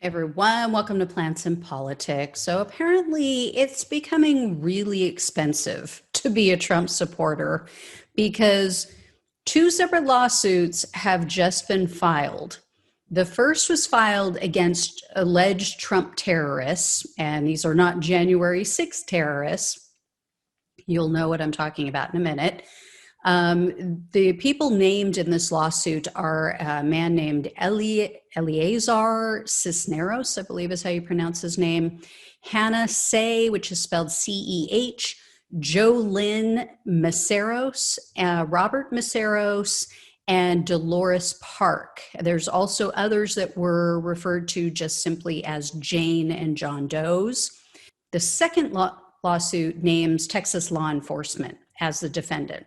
Everyone, welcome to Plants and Politics. So apparently it's becoming really expensive to be a Trump supporter because two separate lawsuits have just been filed. The first was filed against alleged Trump terrorists, and these are not January 6th terrorists. You'll know what I'm talking about in a minute. The people named in this lawsuit are a man named Eleazar Cisneros, I believe is how you pronounce his name, Hannah Say, which is spelled C-E-H, Joe Lynn Maceros, Robert Maceros, and Dolores Park. There's also others that were referred to just simply as Jane and John Doe's. The second lawsuit names Texas law enforcement as the defendant.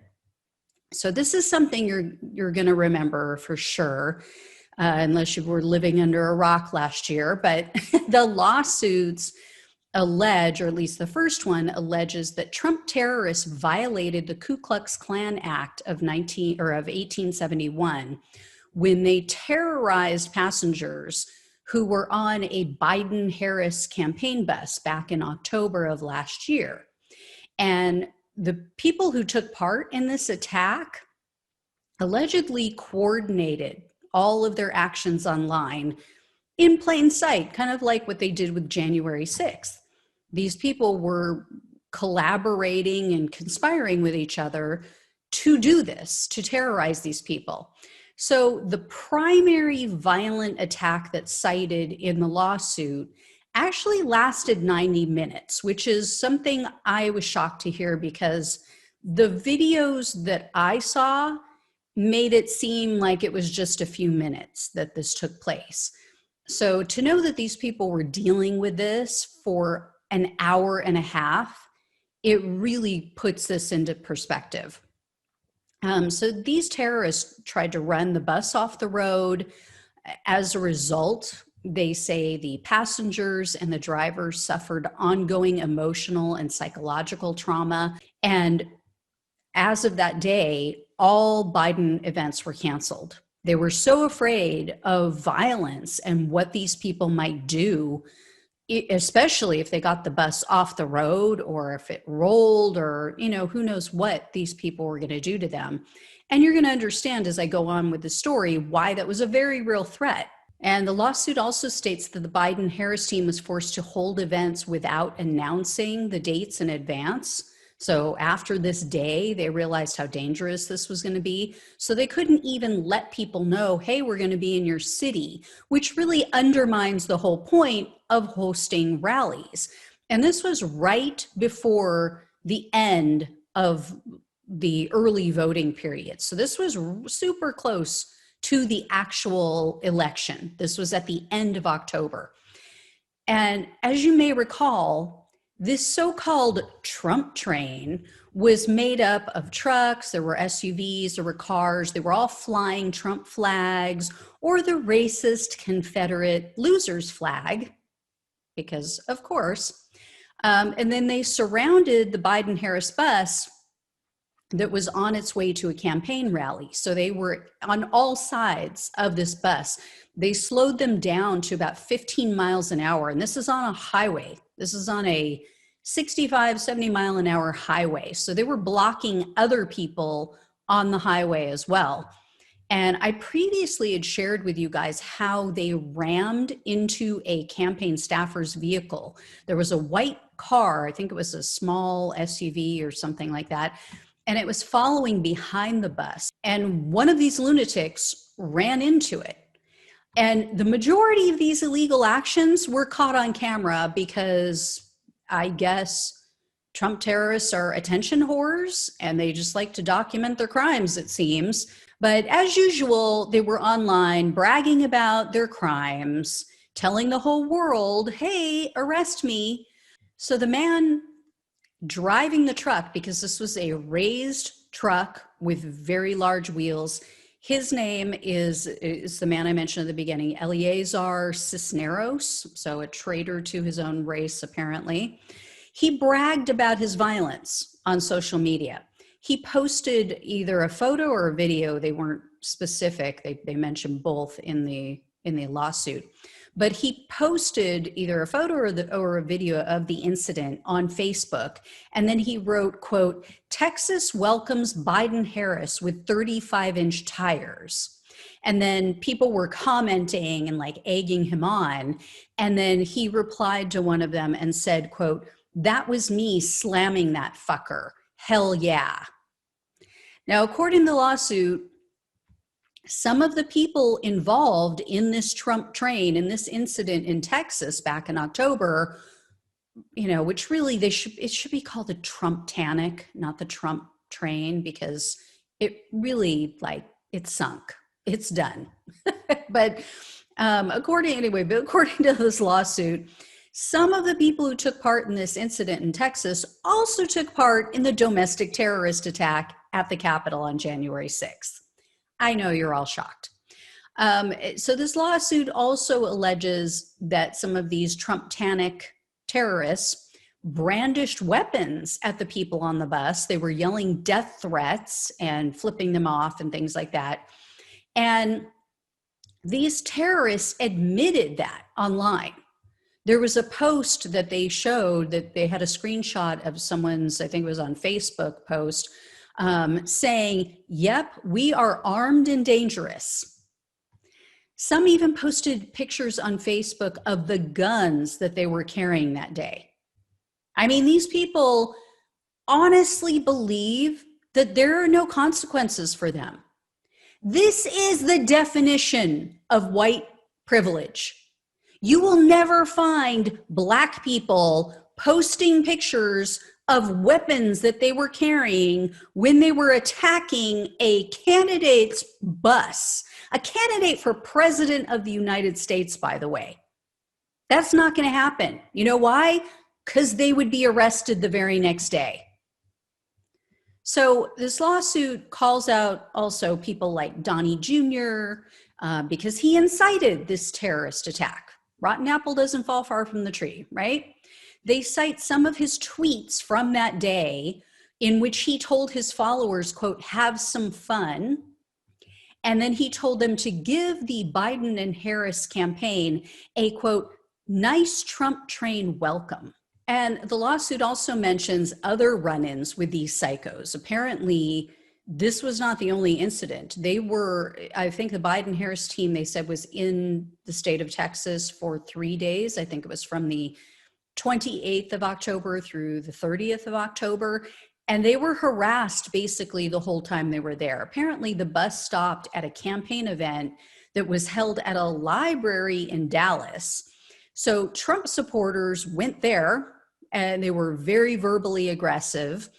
So this is something you're going to remember for sure, unless you were living under a rock last year. But the lawsuits allege, or at least the first one alleges, that Trump terrorists violated the Ku Klux Klan Act of 1871 when they terrorized passengers who were on a Biden-Harris campaign bus back in October of last year. And the people who took part in this attack allegedly coordinated all of their actions online in plain sight, kind of like what they did with January 6th. These people were collaborating and conspiring with each other to do this, to terrorize these people. So the primary violent attack that's cited in the lawsuit actually lasted 90 minutes, which is something I was shocked to hear because the videos that I saw made it seem like it was just a few minutes that this took place. So to know that these people were dealing with this for an hour and a half, it really puts this into perspective. So these terrorists tried to run the bus off the road. As a result, they say the passengers and the drivers suffered ongoing emotional and psychological trauma. And as of that day, all Biden events were canceled. They were so afraid of violence and what these people might do, especially if they got the bus off the road or if it rolled or, who knows what these people were going to do to them. And you're going to understand as I go on with the story why that was a very real threat. And the lawsuit also states that the Biden-Harris team was forced to hold events without announcing the dates in advance. So after this day, they realized how dangerous this was going to be. So they couldn't even let people know, hey, we're going to be in your city, which really undermines the whole point of hosting rallies. And this was right before the end of the early voting period. So this was super close to the actual election. This was at the end of October. And as you may recall, this so-called Trump train was made up of trucks, there were SUVs, there were cars, they were all flying Trump flags or the racist Confederate losers flag, because of course. And then they surrounded the Biden-Harris bus that was on its way to a campaign rally. So they were on all sides of this bus. They slowed them down to about 15 miles an hour. And this is on a highway. This is on a 65, 70 mile an hour highway. So they were blocking other people on the highway as well. And I previously had shared with you guys how they rammed into a campaign staffer's vehicle. There was a white car, I think it was a small SUV or something like that, and it was following behind the bus. And one of these lunatics ran into it. And the majority of these illegal actions were caught on camera because I guess Trump terrorists are attention whores and they just like to document their crimes, it seems. But as usual, they were online bragging about their crimes, telling the whole world, hey, arrest me. So the man driving the truck, because this was a raised truck with very large wheels, his name is the man I mentioned at the beginning, Eleazar Cisneros, so a traitor to his own race, apparently. He bragged about his violence on social media. He posted either a photo or a video. They weren't specific. They mentioned both in the lawsuit. but he posted either a photo or a video of the incident on Facebook. And then he wrote, quote, "Texas welcomes Biden-Harris with 35-inch tires." And then people were commenting and like egging him on. And then he replied to one of them and said, quote, "That was me slamming that fucker. Hell yeah." Now, according to the lawsuit, some of the people involved in this Trump train, in this incident in Texas back in October, which really it should be called the Trump-tanic, not the Trump train, because it really, it sunk. It's done. But according to this lawsuit, some of the people who took part in this incident in Texas also took part in the domestic terrorist attack at the Capitol on January 6th. I know you're all shocked. So this lawsuit also alleges that some of these Trump-tanic terrorists brandished weapons at the people on the bus. They were yelling death threats and flipping them off and things like that. And these terrorists admitted that online. There was a post that they showed that they had a screenshot of someone's, I think it was on Facebook post, saying, "Yep, we are armed and dangerous." Some even posted pictures on Facebook of the guns that they were carrying that day. I mean, these people honestly believe that there are no consequences for them. This is the definition of white privilege. You will never find Black people posting pictures of weapons that they were carrying when they were attacking a candidate's bus, a candidate for president of the United States, by the way. That's not going to happen. You know why? Because they would be arrested the very next day. So this lawsuit calls out also people like Donnie Jr. Because he incited this terrorist attack. Rotten apple doesn't fall far from the tree, right? They cite some of his tweets from that day in which he told his followers, quote, "have some fun." And then he told them to give the Biden and Harris campaign a, quote, "nice Trump train welcome." And the lawsuit also mentions other run-ins with these psychos. Apparently, this was not the only incident. I think the Biden-Harris team, they said, was in the state of Texas for 3 days. I think it was from the 28th of October through the 30th of October. And they were harassed basically the whole time they were there. Apparently, the bus stopped at a campaign event that was held at a library in Dallas. So Trump supporters went there and they were very verbally aggressive.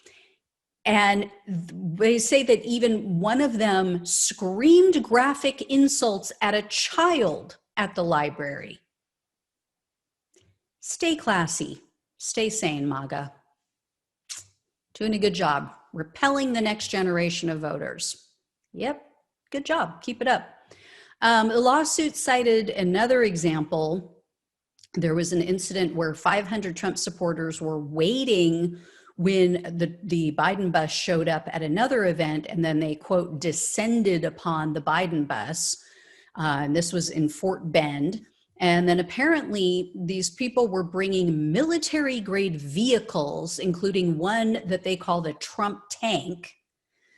And they say that even one of them screamed graphic insults at a child at the library. Stay classy. Stay sane, MAGA. Doing a good job. Repelling the next generation of voters. Yep, good job. Keep it up. The lawsuit cited another example. There was an incident where 500 Trump supporters were waiting when the Biden bus showed up at another event, and then they, quote, descended upon the Biden bus. And this was in Fort Bend. And then apparently these people were bringing military-grade vehicles, including one that they call the Trump tank.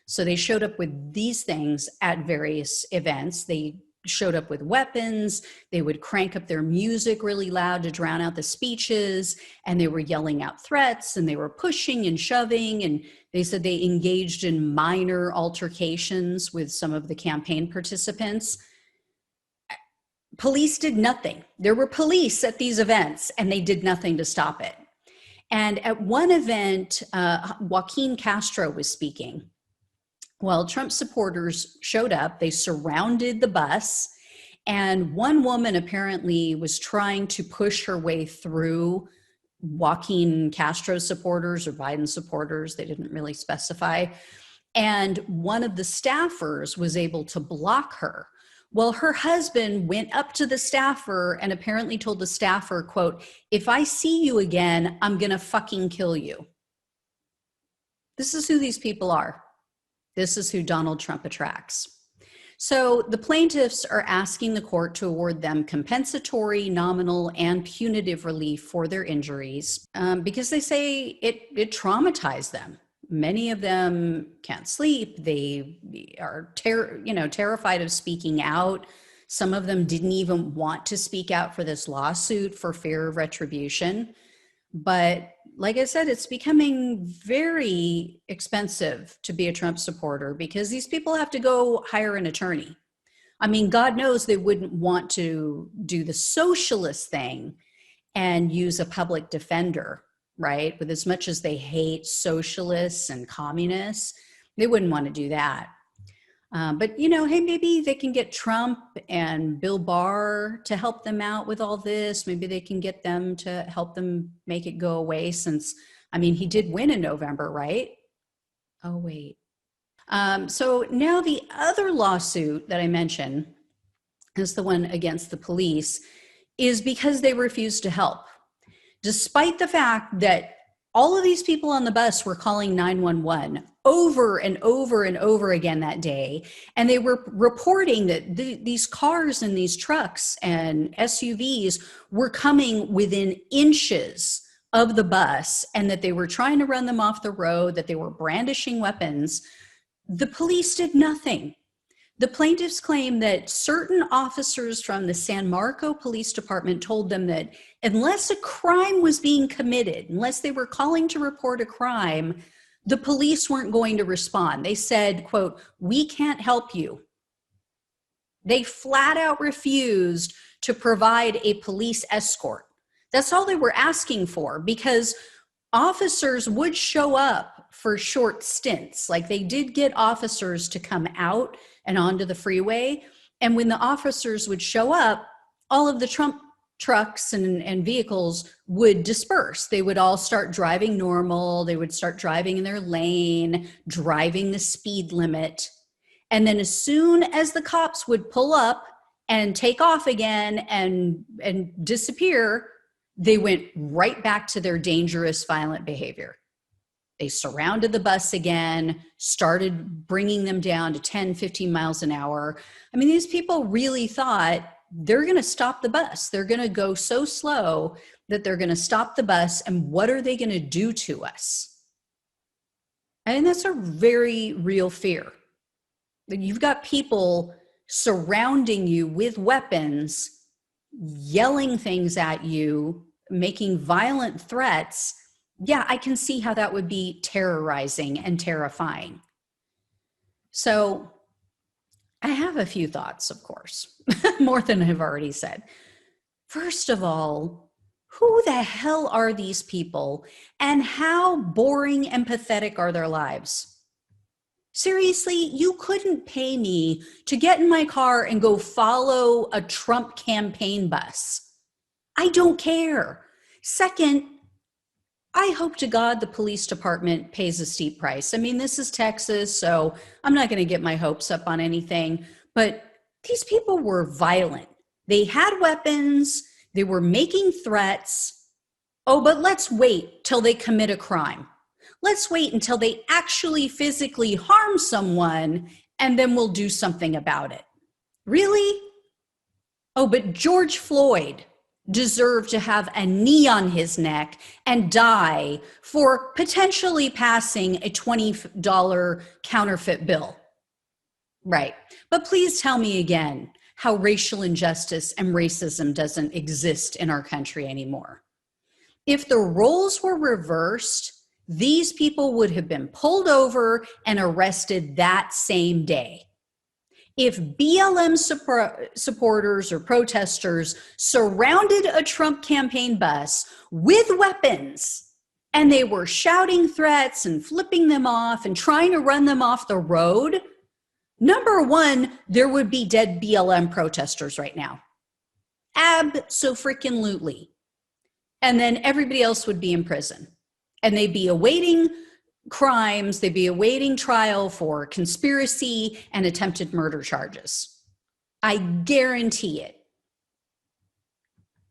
So they showed up with these things at various events. They showed up with weapons. They would crank up their music really loud to drown out the speeches, and they were yelling out threats, and they were pushing and shoving, and they said they engaged in minor altercations with some of the campaign participants. Police did nothing. There were police at these events, and they did nothing to stop it. And at one event, Joaquin Castro was speaking. Well, Trump supporters showed up, they surrounded the bus, and one woman apparently was trying to push her way through Joaquin Castro supporters or Biden supporters. They didn't really specify. And one of the staffers was able to block her. Well, her husband went up to the staffer and apparently told the staffer, quote, "if I see you again, I'm gonna fucking kill you." This is who these people are. This is who Donald Trump attracts. So the plaintiffs are asking the court to award them compensatory, nominal, and punitive relief for their injuries because they say it traumatized them. Many of them can't sleep. They are terrified of speaking out. Some of them didn't even want to speak out for this lawsuit for fear of retribution. But like I said, it's becoming very expensive to be a Trump supporter because these people have to go hire an attorney. I mean, God knows they wouldn't want to do the socialist thing and use a public defender, right? With as much as they hate socialists and communists, they wouldn't want to do that. But, hey, maybe they can get Trump and Bill Barr to help them out with all this. Maybe they can get them to help them make it go away since, he did win in November, right? Oh, wait. So now the other lawsuit that I mentioned is the one against the police is because they refused to help. Despite the fact that all of these people on the bus were calling 911 over and over and over again that day. And they were reporting that these cars and these trucks and SUVs were coming within inches of the bus and that they were trying to run them off the road, that they were brandishing weapons. The police did nothing. The plaintiffs claim that certain officers from the San Marco Police Department told them that unless a crime was being committed, unless they were calling to report a crime, the police weren't going to respond. They said, quote, "We can't help you." They flat out refused to provide a police escort. That's all they were asking for because officers would show up for short stints. Like they did get officers to come out and onto the freeway. And when the officers would show up, all of the Trump trucks and vehicles would disperse. They would all start driving normal. They would start driving in their lane, driving the speed limit. And then as soon as the cops would pull up and take off again and disappear, they went right back to their dangerous, violent behavior. They surrounded the bus again, started bringing them down to 10, 15 miles an hour. These people really thought they're going to stop the bus. They're going to go so slow that they're going to stop the bus. And what are they going to do to us? And that's a very real fear. You've got people surrounding you with weapons, yelling things at you, making violent threats. Yeah, I can see how that would be terrorizing and terrifying. So I have a few thoughts, of course, more than I've already said. First of all, who the hell are these people and how boring and pathetic are their lives? Seriously, you couldn't pay me to get in my car and go follow a Trump campaign bus. I don't care. Second, I hope to God the police department pays a steep price. This is Texas, so I'm not going to get my hopes up on anything, but these people were violent. They had weapons. They were making threats. Oh, but let's wait till they commit a crime. Let's wait until they actually physically harm someone, and then we'll do something about it. Really? Oh, but George Floyd deserve to have a knee on his neck and die for potentially passing a $20 counterfeit bill. Right. But please tell me again how racial injustice and racism doesn't exist in our country anymore. If the roles were reversed, these people would have been pulled over and arrested that same day. If BLM supporters or protesters surrounded a Trump campaign bus with weapons and they were shouting threats and flipping them off and trying to run them off the road, number one, there would be dead BLM protesters right now. Abso-freaking-lutely. And then everybody else would be in prison. And they'd be awaiting crimes, they'd be awaiting trial for conspiracy and attempted murder charges. I guarantee it.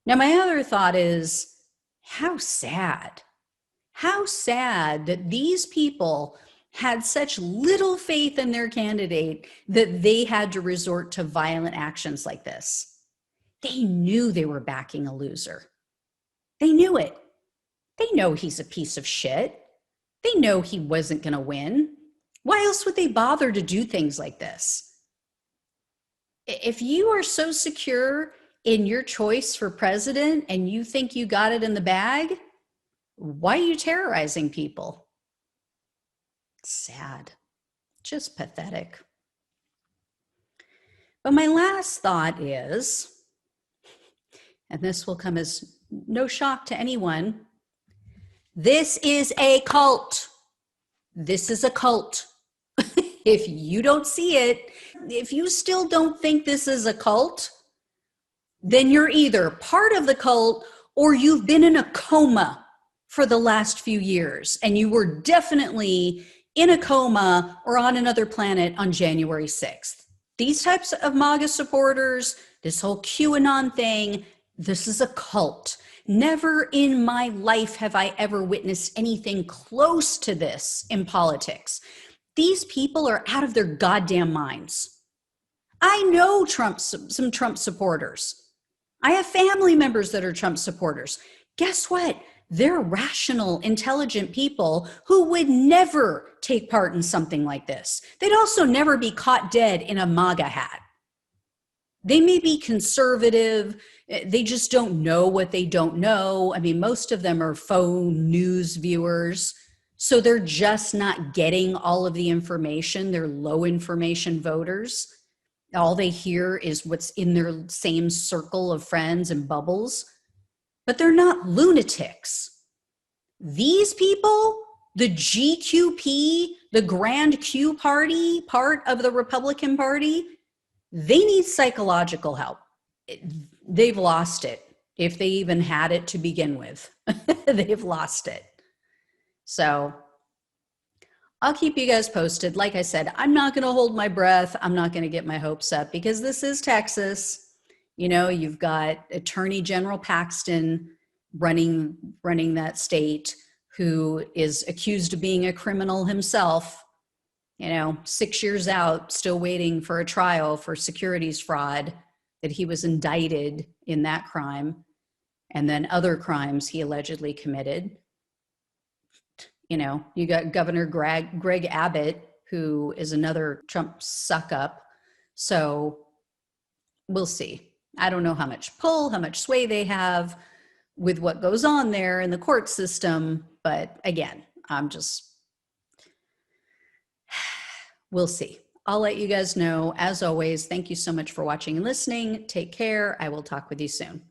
Now, my other thought is, how sad. How sad that these people had such little faith in their candidate that they had to resort to violent actions like this. They knew they were backing a loser. They knew it. They know he's a piece of shit. They know he wasn't going to win. Why else would they bother to do things like this? If you are so secure in your choice for president and you think you got it in the bag, why are you terrorizing people? Sad, just pathetic. But my last thought is, and this will come as no shock to anyone, this is a cult. This is a cult. If you don't see it, if you still don't think this is a cult, then you're either part of the cult or you've been in a coma for the last few years, and you were definitely in a coma or on another planet on January 6th. These types of MAGA supporters, this whole QAnon thing, this is a cult. Never in my life have I ever witnessed anything close to this in politics. These people are out of their goddamn minds. I know some Trump supporters. I have family members that are Trump supporters. Guess what? They're rational, intelligent people who would never take part in something like this. They'd also never be caught dead in a MAGA hat. They may be conservative. They just don't know what they don't know. I mean, most of them are faux news viewers. So they're just not getting all of the information. They're low information voters. All they hear is what's in their same circle of friends and bubbles. But they're not lunatics. These people, the GQP, the Grand Q Party, part of the Republican Party, they need psychological help. They've lost it. If they even had it to begin with, they've lost it. So I'll keep you guys posted. Like I said, I'm not going to hold my breath. I'm not going to get my hopes up because this is Texas. You know, you've got Attorney General Paxton running that state, who is accused of being a criminal himself, 6 years out, still waiting for a trial for securities fraud, that he was indicted in that crime, and then other crimes he allegedly committed. You got Governor Greg Abbott, who is another Trump suck up. So we'll see. I don't know how much pull, how much sway they have with what goes on there in the court system. But again, we'll see. I'll let you guys know. As always, thank you so much for watching and listening. Take care. I will talk with you soon.